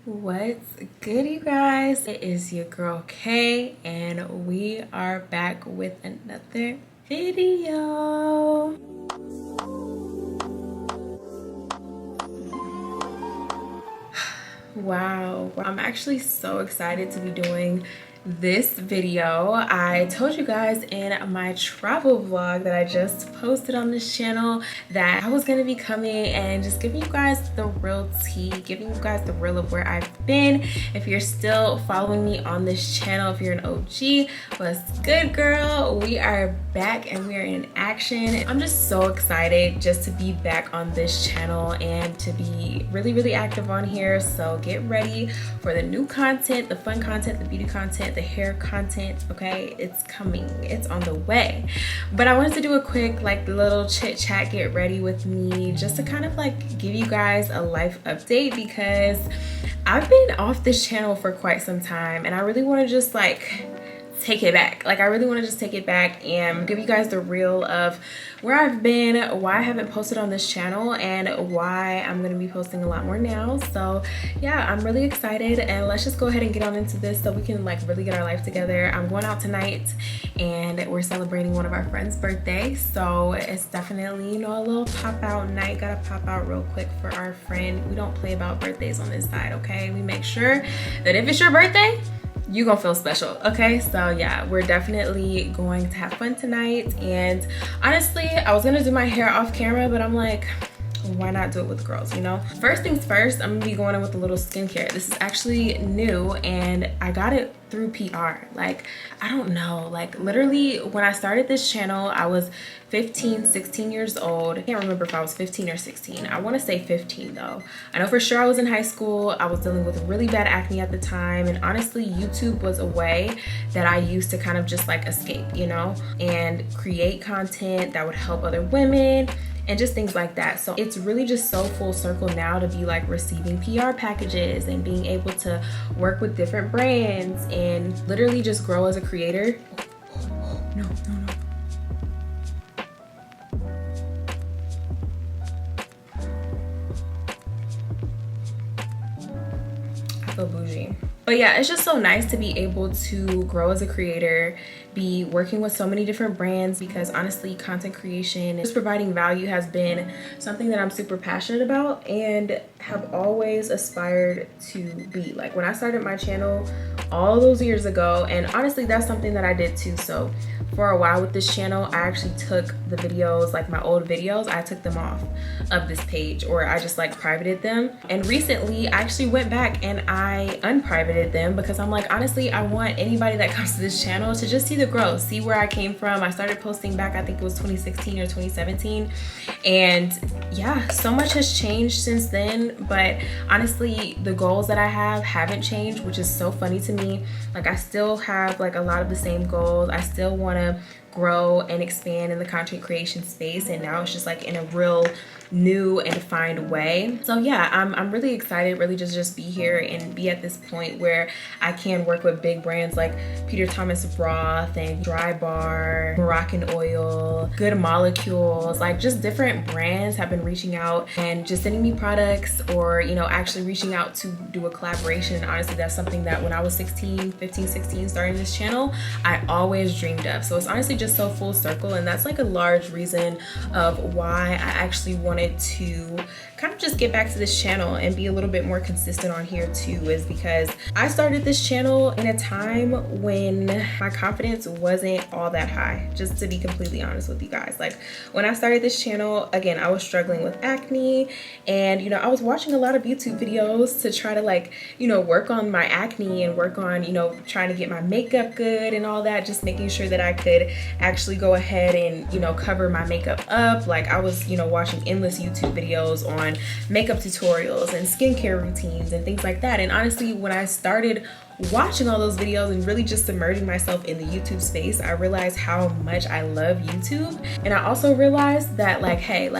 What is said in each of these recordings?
What's good, you guys? It is your girl Kay, and we are back with another video. Wow, I'm actually so excited to be doing this video. I told you guys in my travel vlog that I just posted on this channel that I was going to be coming and just giving you guys the real tea, giving you guys the real of where I've been. If you're still following me on this channel, if you're an OG, what's good, girl? We are back and we are in action. I'm just so excited just to be back on this channel and to be really active on here. So get ready for the new content, the fun content, the beauty content, the hair content. Okay, it's coming, it's on the way. But I wanted to do a quick little chit chat, get ready with me, just to kind of give you guys a life update, because I've been off this channel for quite some time and I really want to just take it back. I really want to just take it back and give you guys the real of where I've been, why I haven't posted on this channel, and why I'm going to be posting a lot more now. So yeah, I'm really excited, and let's just go ahead and get on into this so we can really get our life together. I'm going out tonight and we're celebrating one of our friends' birthday, so it's definitely, you know, a little pop out night. Gotta pop out real quick for our friend. We don't play about birthdays on this side, okay? We make sure that if it's your birthday, you gonna feel special, okay? So yeah, we're definitely going to have fun tonight. And honestly, I was gonna do my hair off camera, but I'm like, why not do it with girls, you know? First things first, I'm gonna be going in with a little skincare. This is actually new and I got it through PR. I don't know, literally when I started this channel, I was 15, 16 years old. I can't remember if I was 15 or 16. I want to say 15 though. I know for sure I was in high school. I was dealing with really bad acne at the time, and honestly, YouTube was a way that I used to kind of just escape, you know, and create content that would help other women and just things like that. So it's really just so full circle now to be receiving PR packages and being able to work with different brands and literally just grow as a creator. No. I feel bougie. But yeah, it's just so nice to be able to grow as a creator, be working with so many different brands, because honestly, content creation, just providing value has been something that I'm super passionate about and have always aspired to be. When I started my channel all those years ago, and honestly, that's something that I did too. So for a while with this channel, I actually took the videos, my old videos, I took them off of this page, or I just privated them. And recently I actually went back and I unprivated them, because I'm honestly, I want anybody that comes to this channel to just see the growth, see where I came from. I started posting back, I think it was 2016 or 2017. And yeah, so much has changed since then. But honestly, the goals that I have haven't changed, which is so funny to me. I still have a lot of the same goals. I still want to grow and expand in the content creation space, and now it's just in a real new and defined way. So yeah, I'm really excited, really just be here and be at this point where I can work with big brands like Peter Thomas Roth and Dry Bar, Moroccan Oil, Good Molecules. Just different brands have been reaching out and just sending me products, or you know, actually reaching out to do a collaboration. And honestly, that's something that when I was 15, 16 starting this channel, I always dreamed of. So it's honestly just so full circle, and that's a large reason of why I actually wanted to kind of just get back to this channel and be a little bit more consistent on here too, is because I started this channel in a time when my confidence wasn't all that high, just to be completely honest with you guys. When I started this channel, again, I was struggling with acne, and you know, I was watching a lot of YouTube videos to try to you know, work on my acne and work on, you know, trying to get my makeup good and all that, just making sure that I could actually go ahead and, you know, cover my makeup up. I was, you know, watching endless YouTube videos on makeup tutorials and skincare routines and things like that. And honestly, when I started watching all those videos and really just submerging myself in the YouTube space, I realized how much I love YouTube. And I also realized that hey,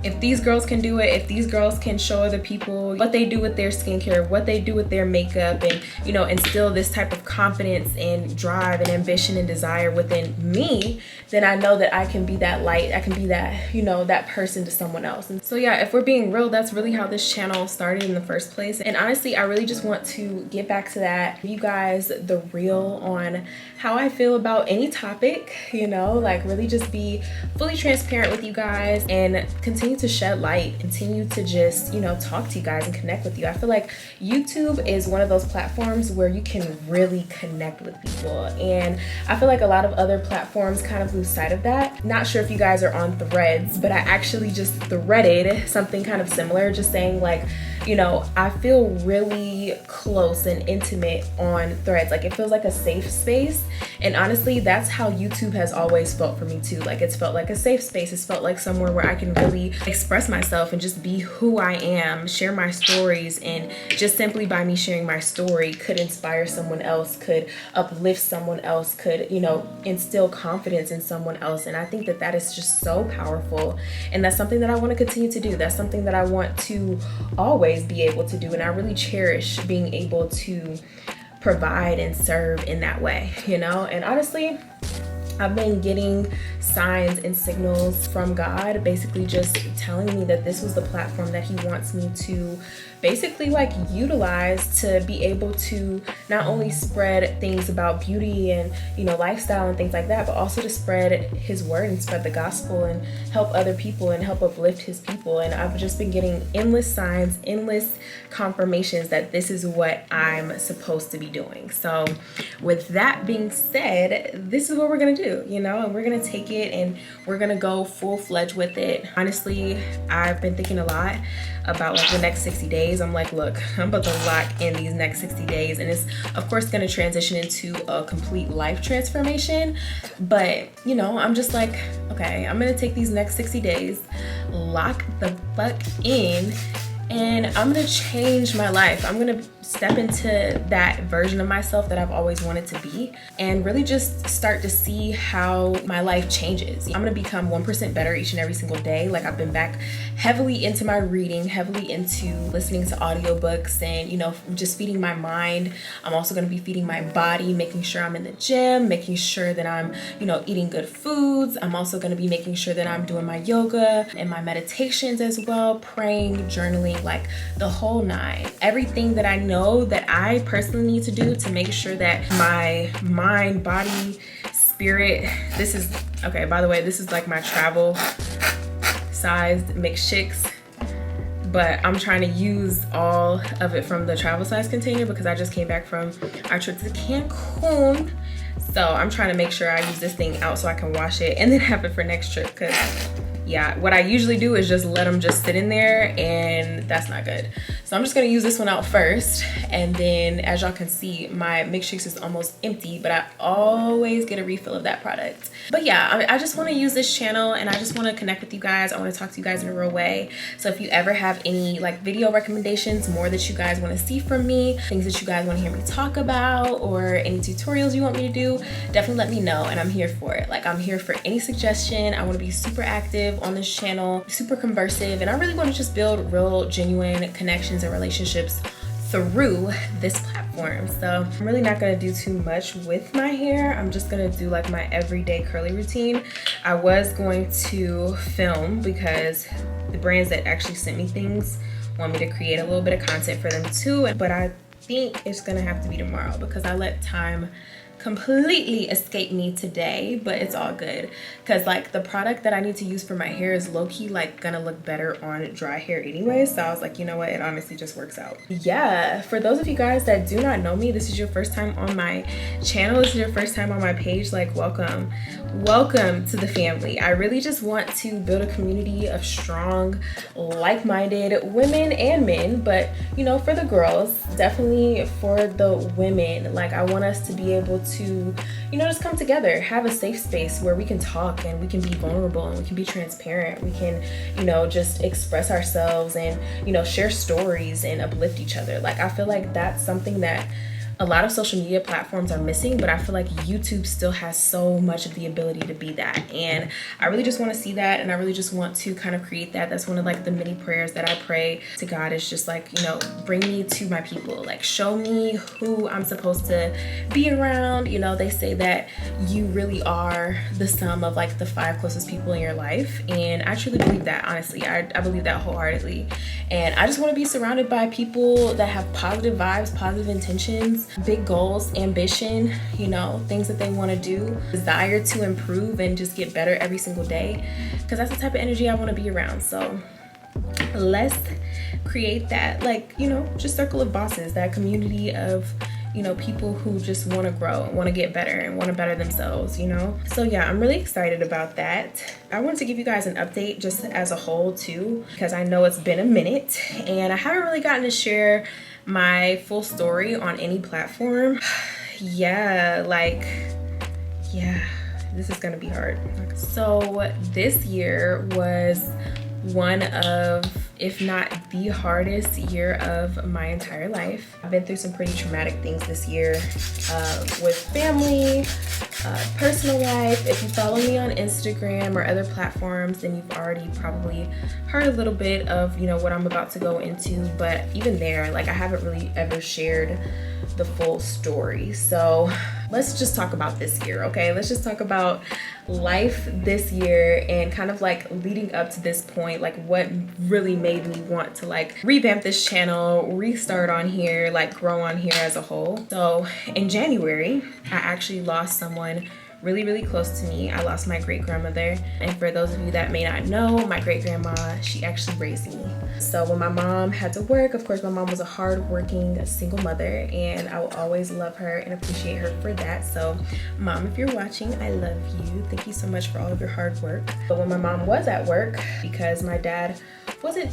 if these girls can do it, if these girls can show other people what they do with their skincare, what they do with their makeup, and you know, instill this type of confidence and drive and ambition and desire within me, then I know that I can be that light. I can be that, you know, that person to someone else. And so yeah, if we're being real, that's really how this channel started in the first place. And honestly, I really just want to get back to that, give you guys the real on how I feel about any topic, you know, like really just be fully transparent with you guys and continue to shed light, continue to just, you know, talk to you guys and connect with you. I feel like YouTube is one of those platforms where you can really connect with people, and I feel like a lot of other platforms kind of lose sight of that. Not sure if you guys are on Threads, but I actually just threaded something kind of similar, just saying like, you know, I feel really close and intimate on Threads. Like it feels like a safe space. And honestly, that's how YouTube has always felt for me too. Like it's felt like a safe space. It's felt like somewhere where I can really express myself and just be who I am, share my stories, and just simply by me sharing my story could inspire someone else, could uplift someone else, could, you know, instill confidence in someone else. And I think that that is just so powerful. And that's something that I want to continue to do. That's something that I want to always be able to do. And I really cherish being able to provide and serve in that way, you know. And honestly, I've been getting signs and signals from God basically just telling me that this was the platform that he wants me to basically like utilize to be able to not only spread things about beauty and, you know, lifestyle and things like that, but also to spread his word and spread the gospel and help other people and help uplift his people. And I've just been getting endless signs, endless confirmations that this is what I'm supposed to be doing. So with that being said, this is what we're gonna do, you know, and we're gonna take it and we're gonna go full-fledged with it. Honestly, I've been thinking a lot about like the next 60 days. I'm like, look, I'm about to lock in these next 60 days, and it's of course going to transition into a complete life transformation. But you know, I'm just like, okay, I'm going to take these next 60 days, lock the fuck in, and I'm going to change my life. I'm going to step into that version of myself that I've always wanted to be and really just start to see how my life changes. I'm gonna become 1% better each and every single day. Like I've been back heavily into my reading, heavily into listening to audiobooks and, you know, just feeding my mind. I'm also gonna be feeding my body, making sure I'm in the gym, making sure that I'm, you know, eating good foods. I'm also gonna be making sure that I'm doing my yoga and my meditations as well, praying, journaling, like the whole nine. Everything that I know that I personally need to do to make sure that my mind, body, spirit, this is, okay, by the way, this is like my travel sized mixed chicks, but I'm trying to use all of it from the travel size container because I just came back from our trip to Cancun. So I'm trying to make sure I use this thing out so I can wash it and then have it for next trip, because yeah, what I usually do is just let them just sit in there, and that's not good. So I'm just gonna use this one out first, and then as y'all can see, my mixed shakes is almost empty, but I always get a refill of that product. But yeah, I just wanna use this channel and I just wanna connect with you guys. I wanna talk to you guys in a real way. So if you ever have any like video recommendations, more that you guys wanna see from me, things that you guys wanna hear me talk about, or any tutorials you want me to do, definitely let me know and I'm here for it. Like I'm here for any suggestion. I wanna be super active on this channel, super conversive, and I really wanna just build real, genuine connections and relationships through this platform. So I'm really not gonna do too much with my hair. I'm just gonna do like my everyday curly routine. I was going to film because the brands that actually sent me things want me to create a little bit of content for them too, but I think it's gonna have to be tomorrow because I let time completely escaped me today, but it's all good because like the product that I need to use for my hair is low-key like gonna look better on dry hair anyway. So I was like, you know what, it honestly just works out. Yeah, for those of you guys that do not know me, this is your first time on my channel, this is your first time on my page, like welcome to the family. I really just want to build a community of strong, like-minded women and men, but you know, for the girls, definitely for the women, like I want us to be able to, you know, just come together, have a safe space where we can talk and we can be vulnerable and we can be transparent. We can, you know, just express ourselves and, you know, share stories and uplift each other. Like I feel like that's something that a lot of social media platforms are missing, but I feel like YouTube still has so much of the ability to be that. And I really just want to see that, and I really just want to kind of create that. That's one of like the many prayers that I pray to God, is just like, you know, bring me to my people, like show me who I'm supposed to be around. You know, they say that you really are the sum of like the 5 closest people in your life, and I truly believe that. Honestly, I believe that wholeheartedly. And I just want to be surrounded by people that have positive vibes, positive intentions, big goals, ambition, you know, things that they want to do, desire to improve and just get better every single day, because that's the type of energy I want to be around. So let's create that, like, you know, just circle of bosses, that community of, you know, people who just want to grow, want to get better, and want to better themselves, you know? So yeah, I'm really excited about that. I wanted to give you guys an update just as a whole too, because I know it's been a minute and I haven't really gotten to share my full story on any platform. Yeah, this is gonna be hard. So this year was one of, if not the hardest year of my entire life. I've been through some pretty traumatic things this year, with family, personal life. If you follow me on Instagram or other platforms, then you've already probably heard a little bit of, you know, what I'm about to go into. But even there, like, I haven't really ever shared the full story. So let's just talk about this year, okay? Let's just talk about life this year and kind of like leading up to this point, like what really made me want to like revamp this channel, restart on here, like grow on here as a whole. So in January, I actually lost someone really, really close to me. I lost my great-grandmother. And for those of you that may not know, my great-grandma, she actually raised me. So when my mom had to work, of course, my mom was a hard-working single mother, and I will always love her and appreciate her for that. So Mom, if you're watching, I love you. Thank you so much for all of your hard work. But when my mom was at work, because my dad wasn't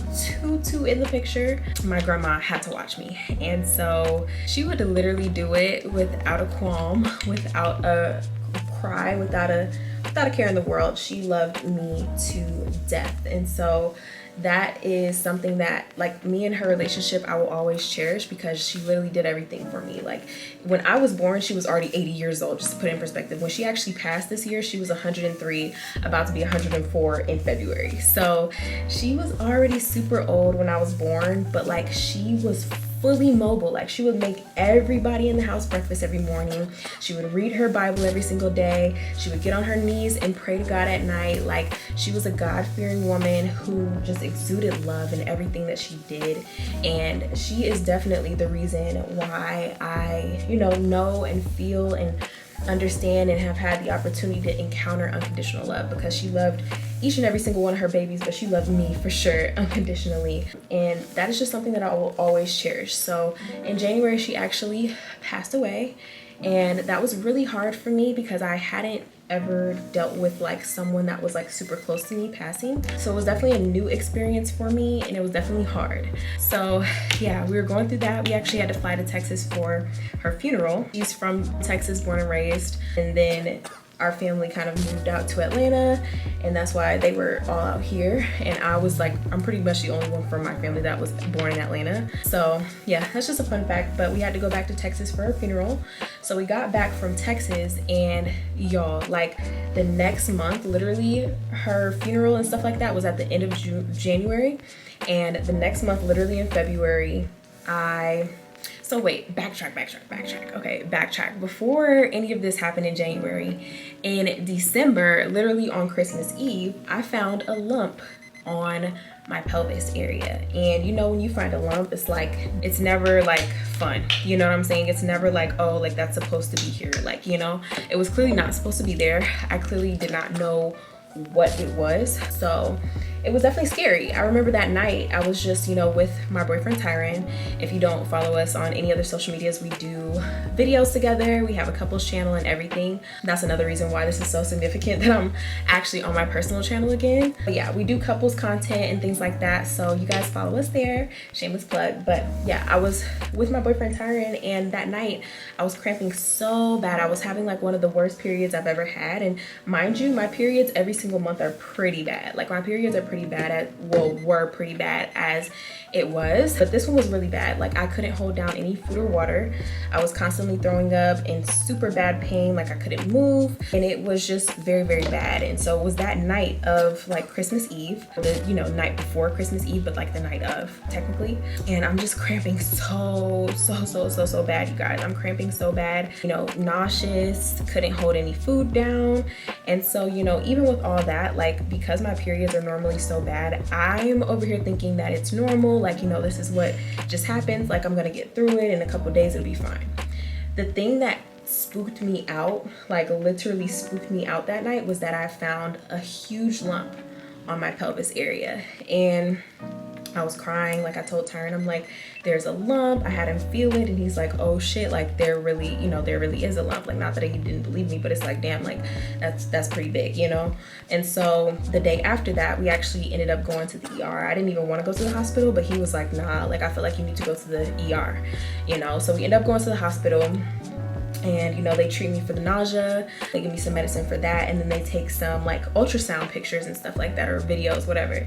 too in the picture, my grandma had to watch me. And so she would literally do it without a qualm, without a cry, without a care in the world. She loved me to death. And so that is something that, like, me and her relationship, I will always cherish, because she literally did everything for me. Like, when I was born, she was already 80 years old, just to put it in perspective. When she actually passed this year, she was 103, about to be 104 in February. So she was already super old when I was born, but like, she was fully mobile. Like, she would make everybody in the house breakfast every morning. She would read her Bible every single day. She would get on her knees and pray to God at night. Like, she was a God-fearing woman who just exuded love in everything that she did. And she is definitely the reason why I, you know and feel and understand and have had the opportunity to encounter unconditional love, because she loved each and every single one of her babies, but she loved me for sure unconditionally. And that is just something that I will always cherish. So in January, she actually passed away, and that was really hard for me, because I hadn't ever dealt with like someone that was like super close to me passing. So it was definitely a new experience for me, and it was definitely hard. So yeah, we were going through that. We actually had to fly to Texas for her funeral. She's from Texas, born and raised, and then our family kind of moved out to Atlanta, and that's why they were all out here. And I was like, I'm pretty much the only one from my family that was born in Atlanta. So yeah, that's just a fun fact. But we had to go back to Texas for her funeral. So we got back from Texas, and y'all, like, the next month, literally, her funeral and stuff like that was at the end of January. And the next month, literally in February, so wait, backtrack. Okay, backtrack. Before any of this happened in January, in December, literally on Christmas Eve, I found a lump on my pelvis area. And you know, when you find a lump, it's like, it's never like fun. You know what I'm saying? It's never like, oh, like that's supposed to be here. Like, you know, it was clearly not supposed to be there. I clearly did not know what it was. So it was definitely scary. I remember that night I was just, you know, with my boyfriend Tyron. If you don't follow us on any other social medias, we do videos together. We have a couples channel and everything. That's another reason why this is so significant, that I'm actually on my personal channel again. But yeah, we do couples content and things like that. So you guys follow us there. Shameless plug. But yeah, I was with my boyfriend Tyron, and that night I was cramping so bad. I was having like one of the worst periods I've ever had. And mind you, my periods every single month are pretty bad. Like, my periods are pretty bad were pretty bad as it was, but this one was really bad. Like I couldn't hold down any food or water. I was constantly throwing up, in super bad pain, like I couldn't move, and it was just very, very bad. And so it was that night of like Christmas Eve, the night before Christmas Eve, but like the night of technically. And I'm just cramping so bad, you guys. I'm cramping so bad, nauseous, couldn't hold any food down. And so even with all that, like because my periods are normally so bad, I'm over here thinking that it's normal, like this is what just happens, like I'm gonna get through it, in a couple days it'll be fine. The thing that spooked me out, like literally spooked me out that night, was that I found a huge lump on my pelvis area, and I was crying. Like I told Tyron, I'm like, there's a lump. I had him feel it, and he's like, oh shit, like there really is a lump. Like, not that he didn't believe me, but it's like, damn, like that's pretty big, And so the day after that, we actually ended up going to the ER. I didn't even want to go to the hospital, but he was like, nah, like I feel like you need to go to the ER, So we ended up going to the hospital. And they treat me for the nausea, they give me some medicine for that, and then they take some like ultrasound pictures and stuff like that, or videos, whatever.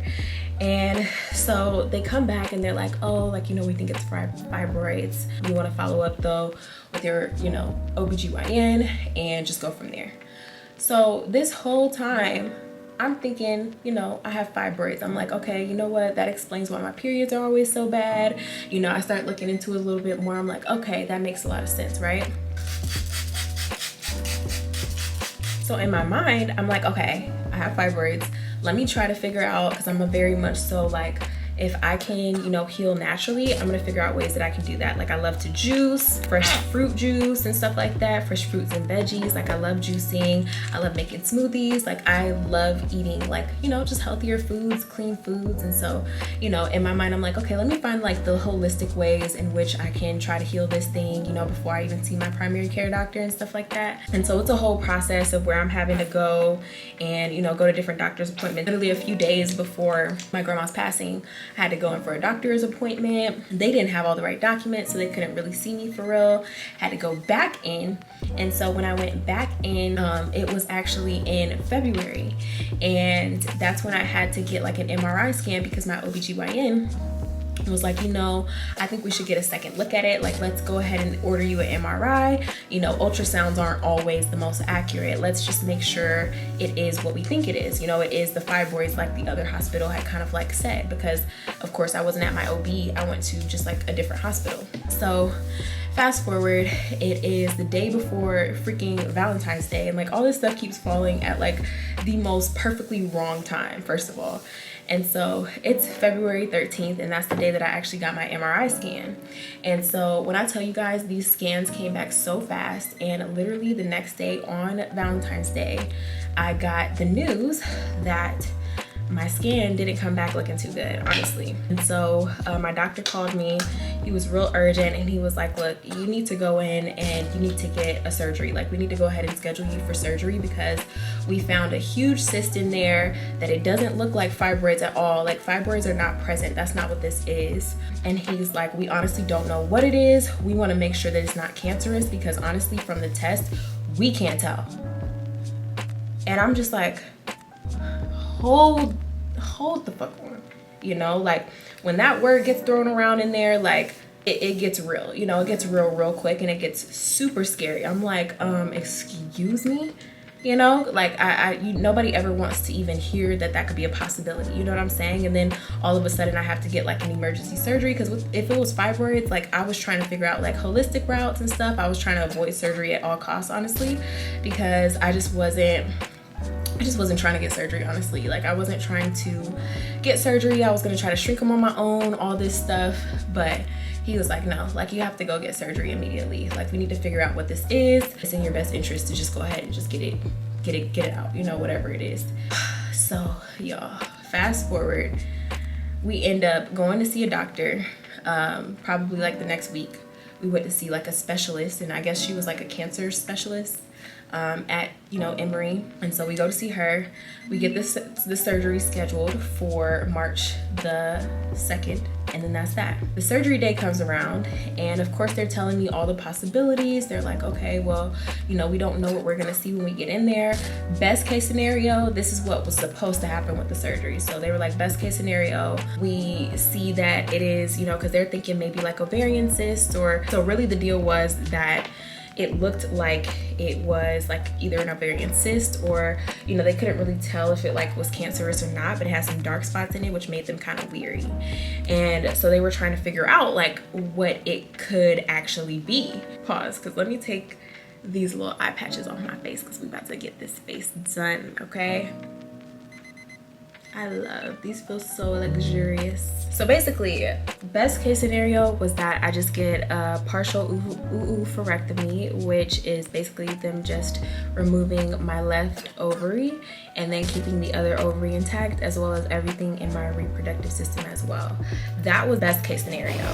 And so they come back and they're like, oh, like we think it's fibroids. We want to follow up though with your OBGYN and just go from there. So this whole time I'm thinking, I have fibroids. I'm like, okay, you know what? That explains why my periods are always so bad. I start looking into it a little bit more. I'm like, okay, that makes a lot of sense, right? So in my mind, I'm like, okay, I have fibroids. Let me try to figure out, because I'm a very much so like, if I can, heal naturally, I'm gonna figure out ways that I can do that. Like I love to juice, fresh fruit juice and stuff like that, fresh fruits and veggies. Like I love juicing, I love making smoothies. Like I love eating like, just healthier foods, clean foods. And so, in my mind, I'm like, okay, let me find like the holistic ways in which I can try to heal this thing, before I even see my primary care doctor and stuff like that. And so it's a whole process of where I'm having to go and, go to different doctor's appointments. Literally a few days before my grandma's passing, I had to go in for a doctor's appointment. They didn't have all the right documents, so they couldn't really see me for real. Had to go back in. And so when I went back in, it was actually in February. And that's when I had to get like an MRI scan, because my OBGYN was like, I think we should get a second look at it. Like, let's go ahead and order you an MRI. Ultrasounds aren't always the most accurate. Let's just make sure it is what we think it is. It is the fibroids, like the other hospital had kind of like said, because of course I wasn't at my OB. I went to just like a different hospital. So fast forward, it is the day before freaking Valentine's Day, and like all this stuff keeps falling at like the most perfectly wrong time, first of all. And so it's February 13th, and that's the day that I actually got my MRI scan. And so when I tell you guys, these scans came back so fast, and literally the next day on Valentine's Day, I got the news that my scan didn't come back looking too good, honestly. And so my doctor called me. He was real urgent, and he was like, look, you need to go in and you need to get a surgery. Like, we need to go ahead and schedule you for surgery, because we found a huge cyst in there that it doesn't look like fibroids at all. Like, fibroids are not present. That's not what this is. And he's like, we honestly don't know what it is. We want to make sure that it's not cancerous, because honestly, from the test, we can't tell. And I'm just like, hold the fuck on. Like when that word gets thrown around in there, like it gets real, it gets real quick, and it gets super scary. I'm like, excuse me, like nobody ever wants to even hear that could be a possibility, you know what I'm saying? And then all of a sudden I have to get like an emergency surgery, because if it was fibroids, like I was trying to figure out like holistic routes and stuff. I was trying to avoid surgery at all costs, honestly, because I just wasn't trying to get surgery, honestly. Like I wasn't trying to get surgery. I was gonna try to shrink them on my own, all this stuff. But he was like, no, like you have to go get surgery immediately. Like we need to figure out what this is. It's in your best interest to just go ahead and just get it out, whatever it is. So y'all, fast forward, we end up going to see a doctor, probably like the next week. We went to see like a specialist, and I guess she was like a cancer specialist at Emory. And so we go to see her. We get the surgery scheduled for March the 2nd, And then that's that. The surgery day comes around, and of course they're telling me all the possibilities. They're like, okay, well, you know, we don't know what we're gonna see when we get in there. Best case scenario, this is what was supposed to happen with the surgery. So they were like, best case scenario, we see that it is, you know, because they're thinking maybe like ovarian cyst, or so really the deal was that it looked like it was like either an ovarian cyst, or, you know, they couldn't really tell if it like was cancerous or not, but it had some dark spots in it, which made them kind of weary. And so they were trying to figure out like what it could actually be. Pause, because let me take these little eye patches off my face, because we about to get this face done, okay? I love these, feel so luxurious. So basically, best case scenario was that I just get a partial oophorectomy, which is basically them just removing my left ovary and then keeping the other ovary intact, as well as everything in my reproductive system as well. That was best case scenario.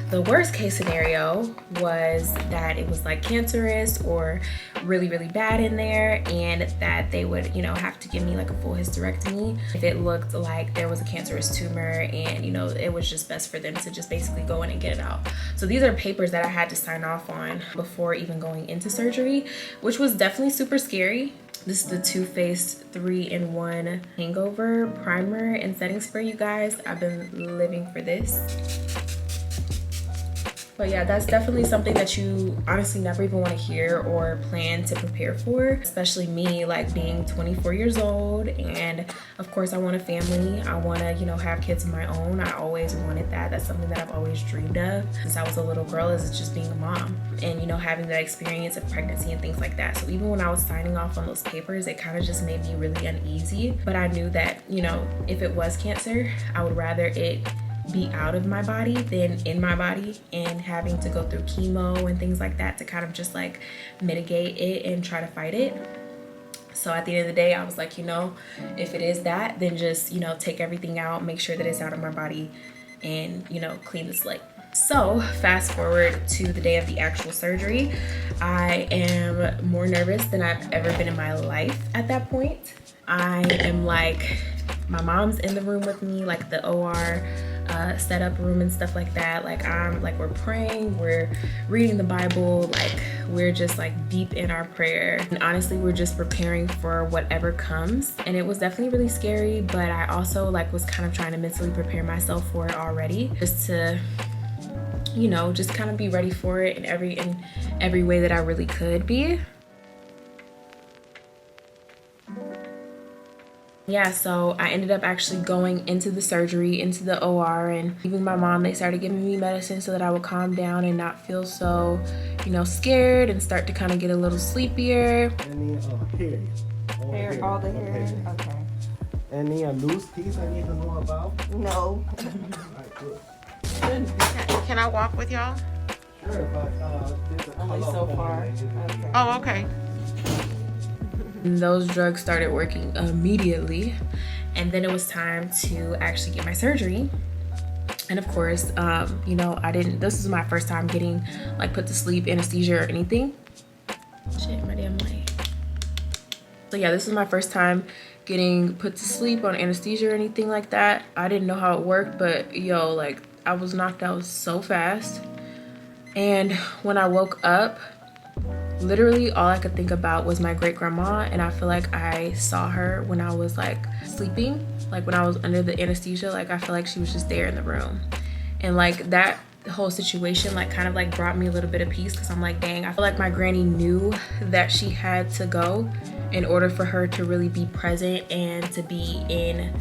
The worst case scenario was that it was like cancerous or really, really bad in there, and that they would, you know, have to give me like a full hysterectomy if it looked like there was a cancerous tumor, and, you know, it was just best for them to just basically go in and get it out. So these are papers that I had to sign off on before even going into surgery, which was definitely super scary. This is the Too Faced 3-in-1 hangover primer and setting spray, you guys. I've been living for this. But yeah, that's definitely something that you honestly never even want to hear or plan to prepare for, especially me, like being 24 years old. And of course I want a family. I want to, you know, have kids of my own. I always wanted that. That's something that I've always dreamed of since I was a little girl, is just being a mom and, you know, having that experience of pregnancy and things like that. So even when I was signing off on those papers, it kind of just made me really uneasy. But I knew that, you know, if it was cancer, I would rather it be out of my body than in my body, and having to go through chemo and things like that to kind of just like mitigate it and try to fight it. So at the end of the day, I was like, you know, if it is that, then just, you know, take everything out, make sure that it's out of my body, and, you know, clean the slate. So fast forward to the day of the actual surgery. I am more nervous than I've ever been in my life at that point. I am like, my mom's in the room with me, like the OR setup room and stuff like that. Like we're praying, we're reading the Bible, like we're just like deep in our prayer. And honestly, we're just preparing for whatever comes. And it was definitely really scary, but I also like was kind of trying to mentally prepare myself for it already, just to, you know, just kind of be ready for it in every way that I really could be. Yeah, so I ended up actually going into the surgery, into the OR, and even my mom, they started giving me medicine so that I would calm down and not feel so, you know, scared, and start to kind of get a little sleepier. Any hair? All the hair? Okay. Any loose teeth I need to know about? No. Alright, good. Can I walk with y'all? Sure, but Only so far. Okay. Oh, okay. And those drugs started working immediately, and then it was time to actually get my surgery. And of course, you know, this is my first time getting like put to sleep, anesthesia or anything. Shit, my damn light. So yeah, this is my first time getting put to sleep on anesthesia or anything like that. I didn't know how it worked, but yo, like I was knocked out so fast. And when I woke up, literally all I could think about was my great grandma, and I feel like I saw her when I was like sleeping, like when I was under the anesthesia. Like I feel like she was just there in the room, and like that whole situation like kind of like brought me a little bit of peace, because I'm like, dang, I feel like my granny knew that she had to go in order for her to really be present and to be in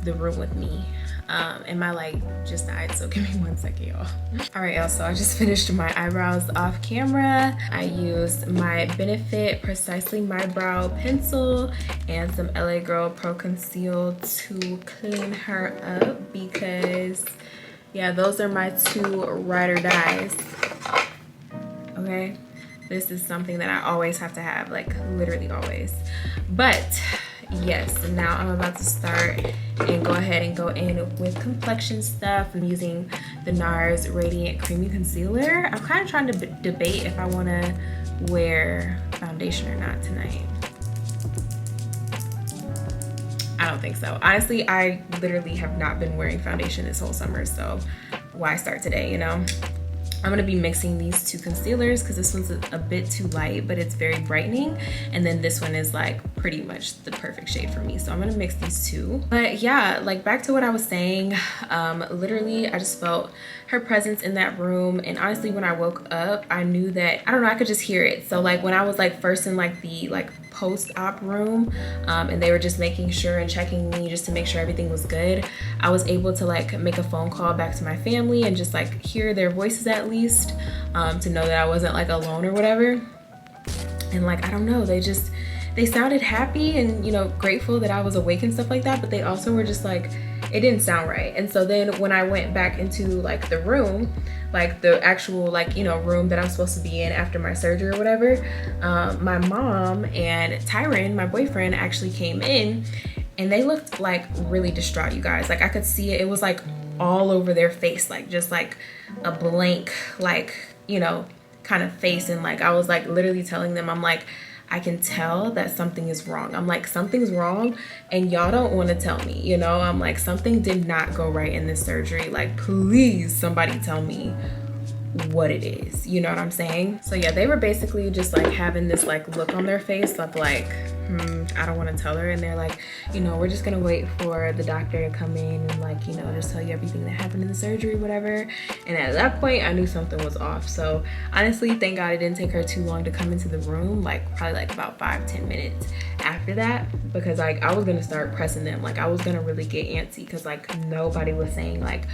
the room with me. And my light just died, so give me 1 second, y'all. All right, y'all, so I just finished my eyebrows off camera. I used my Benefit Precisely My Brow pencil and some LA Girl Pro Conceal to clean her up, because yeah, those are my two ride or dies. Okay, this is something that I always have to have, like literally always. But yes, now I'm about to start and go ahead and go in with complexion stuff. I'm using the Nars Radiant Creamy Concealer. I'm kind of trying to debate if I want to wear foundation or not tonight. I don't think so. Honestly, I literally have not been wearing foundation this whole summer, so why start today, you know? I'm gonna be mixing these two concealers because this one's a bit too light, but it's very brightening. And then this one is like pretty much the perfect shade for me. So I'm gonna mix these two. But yeah, like back to what I was saying, literally I just felt her presence in that room. And honestly, when I woke up, I knew that, I don't know, I could just hear it. So like when I was like first in like the post-op room, and they were just making sure and checking me just to make sure everything was good, I was able to like make a phone call back to my family and just like hear their voices at least, to know that I wasn't like alone or whatever. And like, I don't know, they sounded happy and, you know, grateful that I was awake and stuff like that, but they also were just like, it didn't sound right. And so then when I went back into like the room, like the actual like, you know, room that I'm supposed to be in after my surgery or whatever, my mom and Tyron, my boyfriend, actually came in and they looked like really distraught, you guys. Like I could see it, it was like all over their face, like just like a blank, like, you know, kind of face. And like I was like literally telling them, I'm like, I can tell that something is wrong. I'm like, something's wrong and y'all don't want to tell me, you know? I'm like, something did not go right in this surgery. Like, please somebody tell me what it is, you know what I'm saying? So yeah, they were basically just like having this like look on their face of like, I don't want to tell her. And they're like, you know, we're just gonna wait for the doctor to come in and like, you know, just tell you everything that happened in the surgery, whatever. And at that point I knew something was off. So honestly, thank God it didn't take her too long to come into the room, like probably like about 5-10 minutes after that, because like I was gonna start pressing them. Like I was gonna really get antsy because like nobody was saying like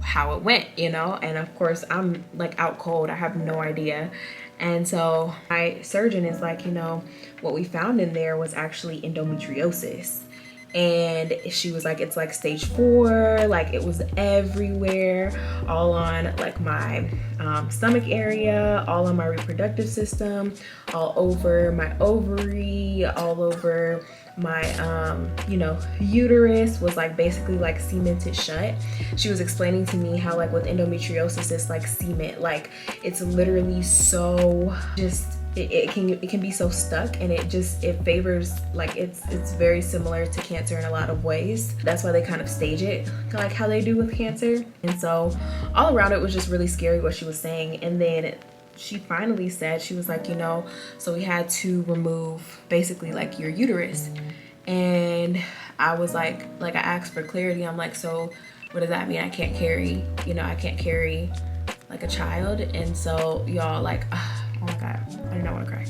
how it went, you know? And of course I'm like out cold, I have no idea. And so my surgeon is like, you know, what we found in there was actually endometriosis. And she was like, it's like stage 4, like it was everywhere, all on like my stomach area, all on my reproductive system, all over my ovary, all over my you know, uterus was like basically like cemented shut. She was explaining to me how like with endometriosis it's like cement, like it's literally so just it can be so stuck, and it favors, like it's very similar to cancer in a lot of ways. That's why they kind of stage it kind of like how they do with cancer. And so all around it was just really scary what she was saying. And then she finally said, she was like, you know, so we had to remove basically like your uterus. And I was like I asked for clarity. I'm like, so what does that mean? I can't carry, you know, I can't carry like a child. And so y'all like, oh my God, I do not want to cry.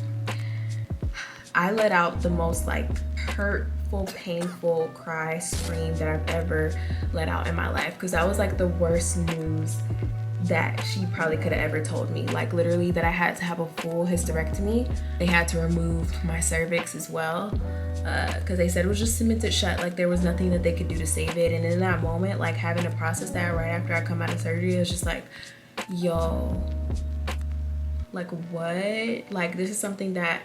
I let out the most like hurtful, painful cry, scream that I've ever let out in my life, because that was like the worst news that she probably could have ever told me. Like literally that I had to have a full hysterectomy. They had to remove my cervix as well, because they said it was just cemented shut. Like there was nothing that they could do to save it. And in that moment, like having to process that right after I come out of surgery, it was just like, yo, like what? Like this is something that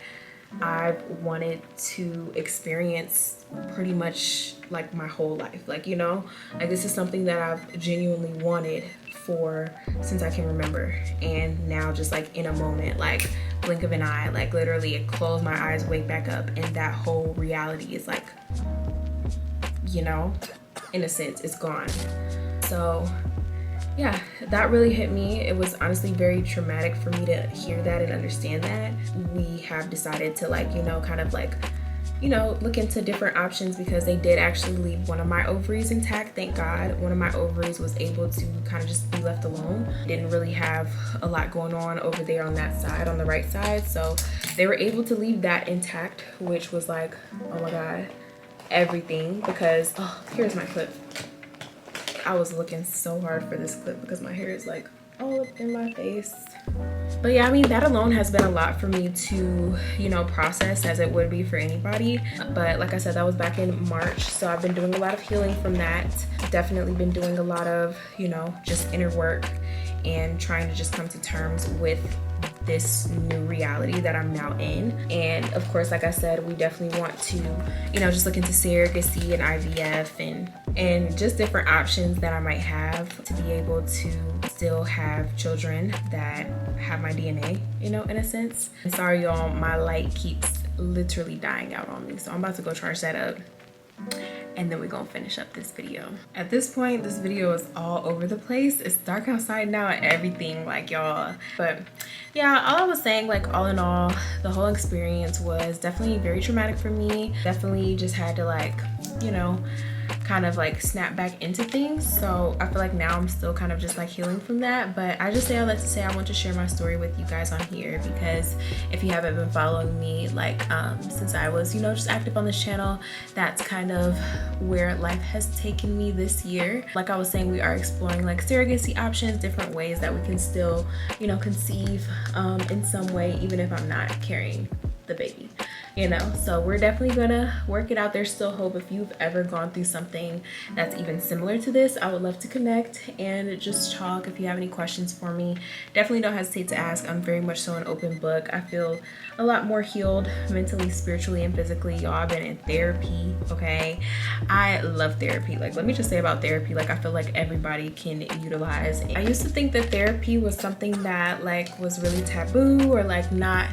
I've wanted to experience pretty much like my whole life. Like, you know, like this is something that I've genuinely wanted for since I can remember. And now just like in a moment, like blink of an eye, like literally it closed my eyes, wake back up, and that whole reality is like, you know, in a sense it's gone. So yeah, that really hit me. It was honestly very traumatic for me to hear that and understand that. We have decided to like, you know, kind of like, you know, look into different options, because they did actually leave one of my ovaries intact. Thank God. One of my ovaries was able to kind of just be left alone. Didn't really have a lot going on over there on that side, on the right side. So they were able to leave that intact, which was like, oh my God, everything. Because, oh, here's my clip. I was looking so hard for this clip because my hair is like all up in my face. But yeah, I mean, that alone has been a lot for me to, you know, process, as it would be for anybody. But like I said, that was back in March. So I've been doing a lot of healing from that. Definitely been doing a lot of, you know, just inner work and trying to just come to terms with this new reality that I'm now in. And of course, like I said, we definitely want to, you know, just look into surrogacy and IVF and just different options that I might have to be able to still have children that have my DNA, you know, in a sense. And sorry y'all, my light keeps literally dying out on me, so I'm about to go charge that up. and then we're gonna finish up this video. At this point, this video is all over the place. It's dark outside now and everything, like, y'all. But yeah, all I was saying, like, all in all, the whole experience was definitely very traumatic for me. Definitely just had to, like, you know, kind of like snap back into things. So I feel like now I'm still kind of just like healing from that. But I just say all that to say I want to share my story with you guys on here, because if you haven't been following me, like since I was, you know, just active on this channel, that's kind of where life has taken me this year. Like I was saying, we are exploring like surrogacy options, different ways that we can still, you know, conceive in some way, even if I'm not carrying the baby, you know. So we're definitely gonna work it out. There's still hope. If you've ever gone through something that's even similar to this, I would love to connect and just talk. If you have any questions for me, definitely don't hesitate to ask. I'm very much so an open book. I feel a lot more healed mentally, spiritually, and physically. Y'all, I've been in therapy, okay? I love therapy. Like, let me just say about therapy, like, I feel like everybody can utilize. I used to think that therapy was something that like was really taboo or like not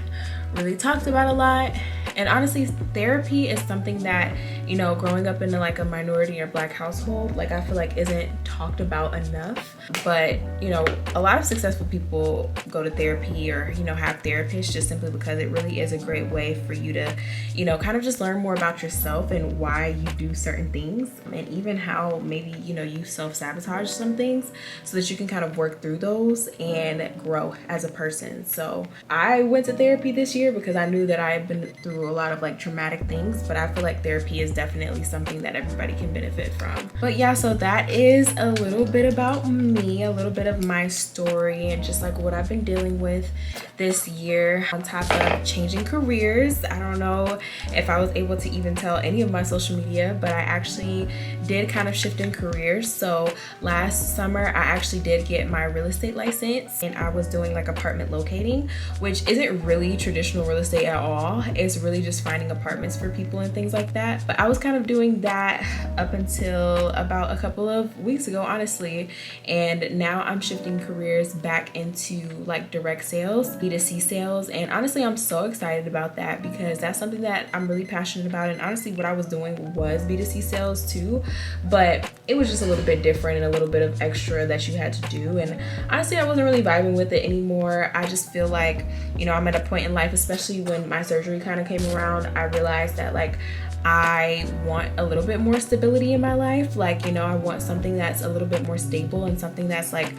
really talked about a lot. And honestly, therapy is something that, you know, growing up in like a minority or Black household, like I feel like isn't talked about enough. But, you know, a lot of successful people go to therapy or, you know, have therapists just simply because it really is a great way for you to, you know, kind of just learn more about yourself and why you do certain things, and even how maybe, you know, you self-sabotage some things so that you can kind of work through those and grow as a person. So I went to therapy this year because I knew that I had been through a lot of like traumatic things, but I feel like therapy is definitely something that everybody can benefit from. But yeah, so that is a little bit about me, a little bit of my story, and just like what I've been dealing with this year, on top of changing careers. I don't know if I was able to even tell any of my social media, but I actually did kind of shift in careers. So last summer I actually did get my real estate license, and I was doing like apartment locating, which isn't really traditional real estate at all. It's really just finding apartments for people and things like that. But I was kind of doing that up until about a couple of weeks ago, honestly. And now I'm shifting careers back into like direct sales, B2C sales. And honestly, I'm so excited about that because that's something that I'm really passionate about. And honestly, what I was doing was B2C sales too, but it was just a little bit different and a little bit of extra that you had to do. And honestly, I wasn't really vibing with it anymore. I just feel like, you know, I'm at a point in life, especially when my surgery kind of came around, I realized that like I want a little bit more stability in my life. Like, you know, I want something that's a little bit more stable and something that's like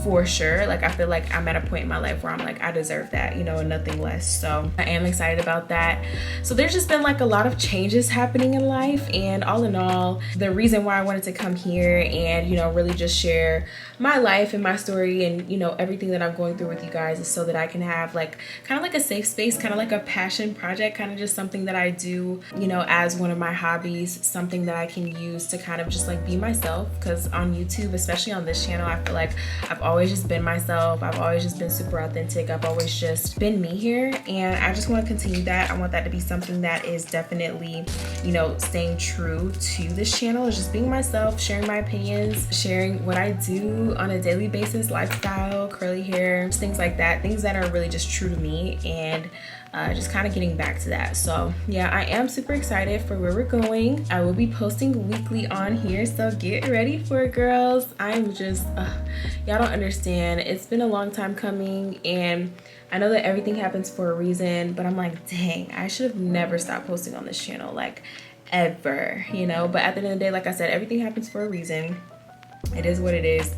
for sure. Like, I feel like I'm at a point in my life where I'm like, I deserve that, you know, and nothing less. So I am excited about that. So there's just been like a lot of changes happening in life. And all in all, the reason why I wanted to come here and, you know, really just share my life and my story and, you know, everything that I'm going through with you guys is so that I can have like kind of like a safe space, kind of like a passion project, kind of just something that I do, you know, as one of my hobbies, something that I can use to kind of just like be myself. Because on YouTube, especially on this channel, I feel like I've always just been myself. I've always just been super authentic. I've always just been me here, and I just want to continue that. I want that to be something that is definitely, you know, staying true to this channel, is just being myself, sharing my opinions, sharing what I do on a daily basis, lifestyle, curly hair, things like that, things that are really just true to me, and just kind of getting back to that. So yeah, I am super excited for where we're going. I will be posting weekly on here, so get ready for it, girls. I'm just y'all don't understand, it's been a long time coming, and I know that everything happens for a reason, but I'm like, dang, I should have never stopped posting on this channel, like ever, you know. But at the end of the day, like I said, everything happens for a reason. It is what it is,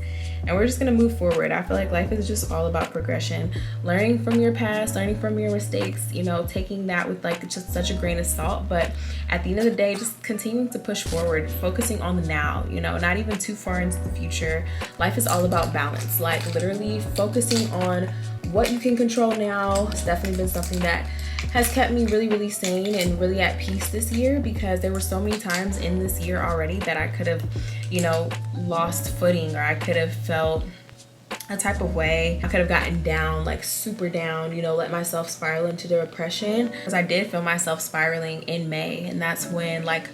and we're just gonna move forward. I feel like life is just all about progression, learning from your past, learning from your mistakes, you know, taking that with like just such a grain of salt, but at the end of the day, just continuing to push forward, focusing on the now, you know, not even too far into the future. Life is all about balance, like literally focusing on what you can control now. It's definitely been something that has kept me really, really sane and really at peace this year, because there were so many times in this year already that I could have, you know, lost footing, or I could have felt a type of way. I could have gotten down, like super down, you know, let myself spiral into depression, because I did feel myself spiraling in May. And that's when like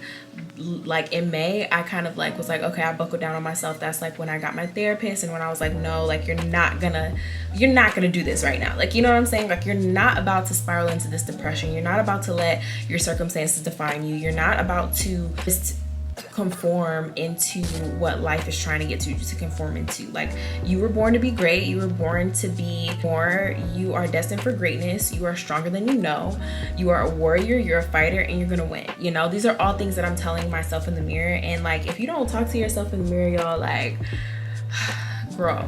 in May, I kind of like was like, okay, I buckled down on myself. That's like when I got my therapist, and when I was like, no, like you're not gonna do this right now. Like, you know what I'm saying? Like, you're not about to spiral into this depression. You're not about to let your circumstances define you. You're not about to just conform into what life is trying to get you to conform into. Like, you were born to be great, you were born to be more, you are destined for greatness, you are stronger than you know, you are a warrior, you're a fighter, and you're gonna win. You know, these are all things that I'm telling myself in the mirror. And like, if you don't talk to yourself in the mirror, y'all, like, bro,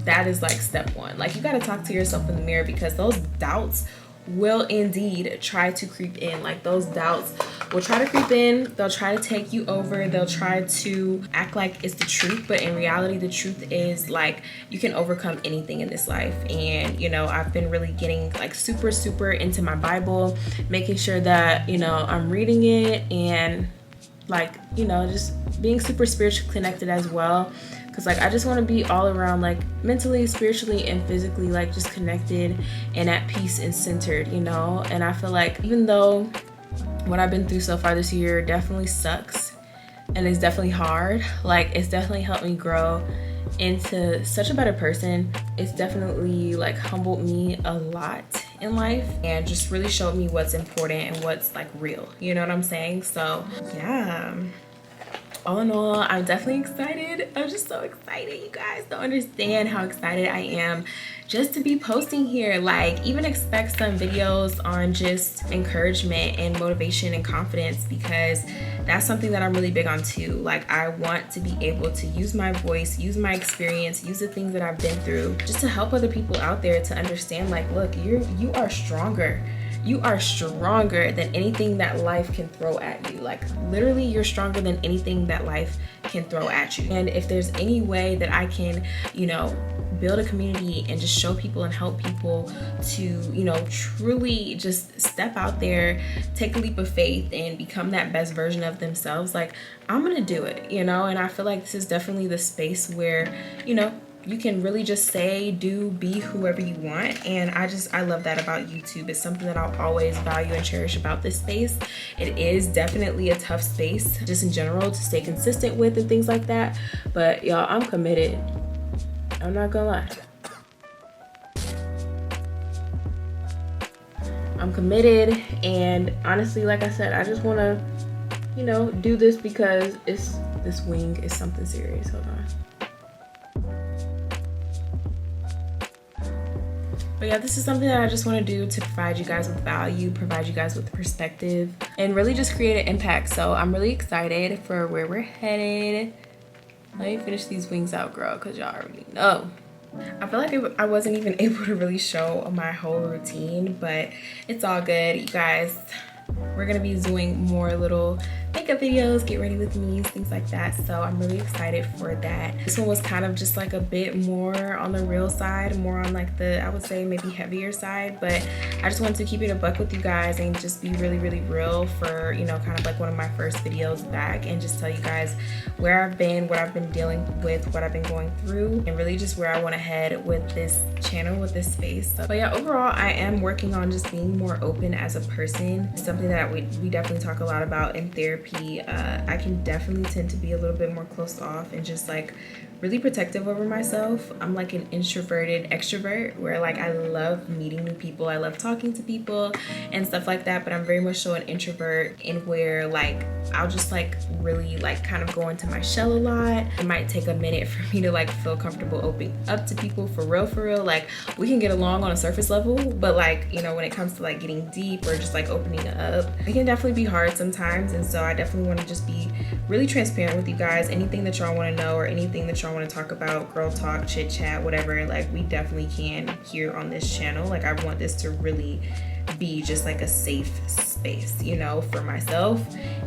that is like step one. Like, you gotta talk to yourself in the mirror, because those doubts will indeed try to creep in. Like, those doubts will try to creep in, they'll try to take you over, they'll try to act like it's the truth, but in reality the truth is, like, you can overcome anything in this life. And you know, I've been really getting like super into my Bible, making sure that, you know, I'm reading it, and like, you know, just being super spiritually connected as well. Cause like, I just want to be all around, like, mentally, spiritually, and physically, like, just connected and at peace and centered, you know. And I feel like, even though what I've been through so far this year definitely sucks and it's definitely hard, like, it's definitely helped me grow into such a better person. It's definitely like humbled me a lot in life, and just really showed me what's important and what's like real, you know what I'm saying? So yeah, all in all, I'm definitely excited. I'm just so excited. You guys don't understand how excited I am just to be posting here. Like, even expect some videos on just encouragement and motivation and confidence, because that's something that I'm really big on too. Like, I want to be able to use my voice, use my experience, use the things that I've been through, just to help other people out there to understand, like, look, you are stronger. You are stronger than anything that life can throw at you. Like, literally, you're stronger than anything that life can throw at you. And if there's any way that I can, you know, build a community and just show people and help people to, you know, truly just step out there, take a leap of faith, and become that best version of themselves, like, I'm gonna do it, you know. And I feel like this is definitely the space where, you know, you can really just say, do, be whoever you want. And I love that about YouTube. It's something that I'll always value and cherish about this space. It is definitely a tough space just in general to stay consistent with and things like that. But y'all, I'm committed. I'm not gonna lie. I'm committed, and honestly, like I said, I just wanna, you know, do this because this wing is something serious. Hold on. But yeah, this is something that I just want to do to provide you guys with value, provide you guys with perspective, and really just create an impact. So I'm really excited for where we're headed. Let me finish these wings out, girl, because y'all already know. I feel like I wasn't even able to really show my whole routine, but it's all good, you guys. We're gonna be doing more little makeup videos, get ready with me, things like that. So I'm really excited for that. This one was kind of just like a bit more on the real side, more on like the, I would say maybe heavier side, but I just wanted to keep it a buck with you guys and just be really real for, you know, kind of like one of my first videos back, and just tell you guys where I've been, what I've been dealing with, what I've been going through, and really just where I want to head with this channel, with this space. So, but yeah, overall, I am working on just being more open as a person. It's something that we definitely talk a lot about in therapy. I can definitely tend to be a little bit more closed off and just like really protective over myself. I'm like an introverted extrovert, where like I love meeting new people, I love talking to people and stuff like that, but I'm very much so an introvert, in where like I'll just like really like kind of go into my shell a lot. It might take a minute for me to like feel comfortable opening up to people for real. Like, we can get along on a surface level, but like, you know, when it comes to like getting deep or just like opening up, it can definitely be hard sometimes. And so I definitely want to just be really transparent with you guys. Anything that y'all want to know or anything that y'all want to talk about, girl talk, chit chat, whatever, like we definitely can here on this channel. Like, I want this to really be just like a safe space, you know, for myself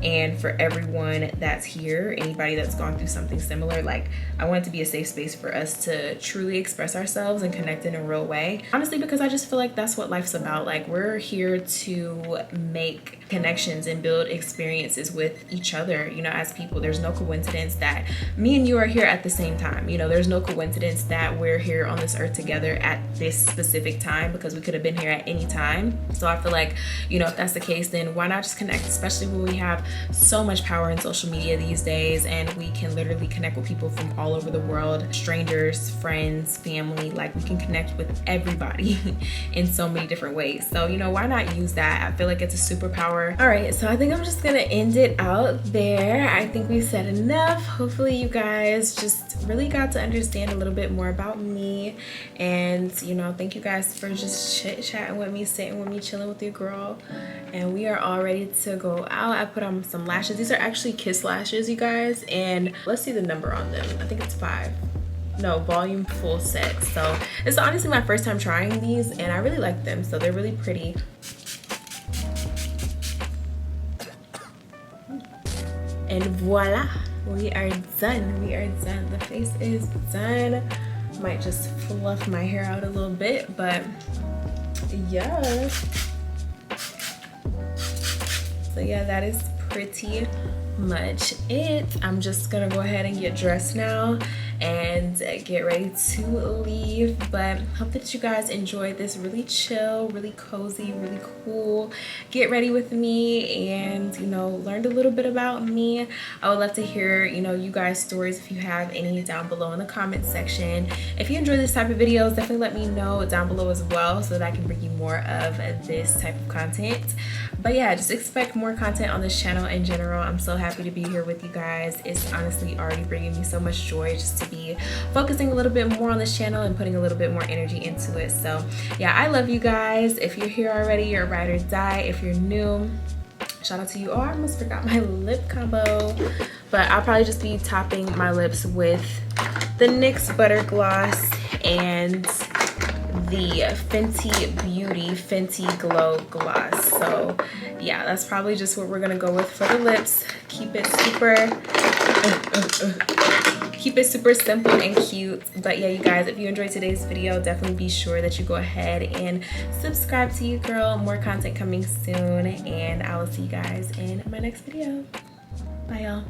and for everyone that's here, anybody that's gone through something similar. Like, I want it to be a safe space for us to truly express ourselves and connect in a real way, honestly, because I just feel like that's what life's about. Like, we're here to make connections and build experiences with each other, you know, as people. There's no coincidence that me and you are here at the same time, you know. There's no coincidence that we're here on this earth together at this specific time, because we could have been here at any time. So I feel like, you know, if that's the case, face, then why not just connect, especially when we have so much power in social media these days, and we can literally connect with people from all over the world, strangers, friends, family. Like, we can connect with everybody in so many different ways. So, you know, why not use that? I feel like it's a superpower. All right, so I think I'm just gonna end it out there. I think we said enough. Hopefully you guys just really got to understand a little bit more about me, and you know, thank you guys for just chit-chatting with me, sitting with me, chilling with your girl. And we are all ready to go out. I put on some lashes. These are actually Kiss lashes, you guys, and let's see the number on them. I think it's 5. No, volume full set. So it's honestly my first time trying these, and I really like them. So they're really pretty. And voila, we are done. We are done. The face is done. Might just fluff my hair out a little bit, but yeah. So yeah, that is pretty much it. I'm just gonna go ahead and get dressed now and get ready to leave, but hope that you guys enjoyed this really chill, really cozy, really cool get ready with me, and you know, learned a little bit about me. I would love to hear, you know, you guys' stories if you have any down below in the comment section. If you enjoy this type of videos, definitely let me know down below as well, so that I can bring you more of this type of content. But yeah, just expect more content on this channel in general. I'm so happy to be here with you guys. It's honestly already bringing me so much joy just to be focusing a little bit more on this channel and putting a little bit more energy into it. So yeah, I love you guys. If you're here already, you're a ride or die. If you're new, shout out to you. Oh, I almost forgot my lip combo, but I'll probably just be topping my lips with the NYX Butter Gloss and the Fenty Beauty Fenty Glow Gloss. So yeah, that's probably just what we're gonna go with for the lips. Keep it super simple and cute. But yeah, you guys, if you enjoyed today's video, definitely be sure that you go ahead and subscribe to your girl. More content coming soon, and I will see you guys in my next video. Bye, y'all.